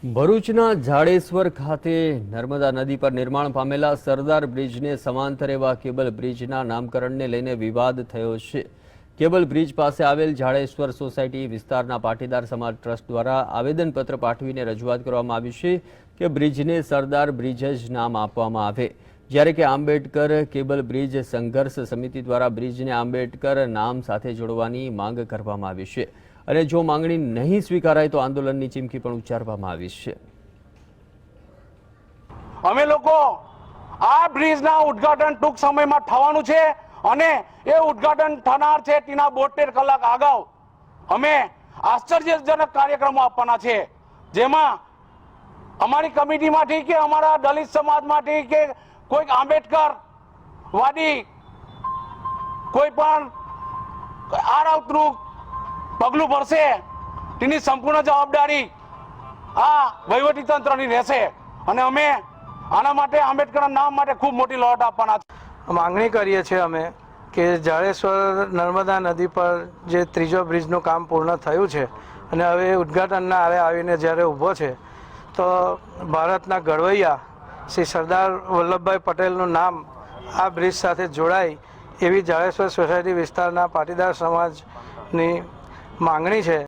ભરૂચના જાડેશ્વર ખાતે નર્મદા નદી પર નિર્માણ પામેલા સરદાર બ્રિજને સમાંતર એવા કેબલ બ્રિજના નામકરણને લઈને વિવાદ થયો છે। કેબલ બ્રિજ પાસે આવેલ જાડેશ્વર સોસાયટી વિસ્તારના પાટીદાર સમાજ ટ્રસ્ટ દ્વારા આવેદનપત્ર પાઠવીને રજૂઆત કરવામાં આવી છે કે બ્રિજને સરદાર બ્રિજ જ નામ આપવામાં આવે, જ્યારે કે આંબેડકર કેબલ બ્રિજ સંઘર્ષ સમિતિ દ્વારા બ્રિજને આંબેડકર નામ સાથે જોડવાની માંગ કરવામાં આવી છે અને જો માંગણી નહીં સ્વીકારાય તો આંદોલનની ચીમકી પણ ઉચ્ચારવામાં આવી છે। અમે લોકો આ બ્રિજના ઉદ્ઘાટન ટૂંક સમયમાં થવાનું છે અને એ ઉદ્ઘાટન થનાર છે તેના 72 કલાક અગાઉ અમે આશ્ચર્યજનક કાર્યક્રમો આપવાના છે, જેમાં અમારી કમિટીમાંથી કે અમારા દલિત સમાજમાંથી કે કોઈક આંબેડકર વાદી કોઈ પણ આડઅવતરું પગલું ભરશે તેની સંપૂર્ણ જવાબદારી આ વહીવટીતંત્રની રહેશે અને અમે આના માટે આંબેડકરના નામ માટે ખૂબ મોટી લડત આપવાના છે। માંગણી કરીએ છીએ અમે કે જાડેશ્વર નર્મદા નદી પર જે ત્રીજો બ્રિજનું કામ પૂર્ણ થયું છે અને હવે ઉદ્ઘાટનના આરે આવીને જ્યારે ઊભો છે તો ભારતના ઘડવૈયા શ્રી સરદાર વલ્લભભાઈ પટેલનું નામ આ બ્રિજ સાથે જોડાય એવી જાડેશ્વર સોસાયટી વિસ્તારના પાટીદાર સમાજની માંગણી છે।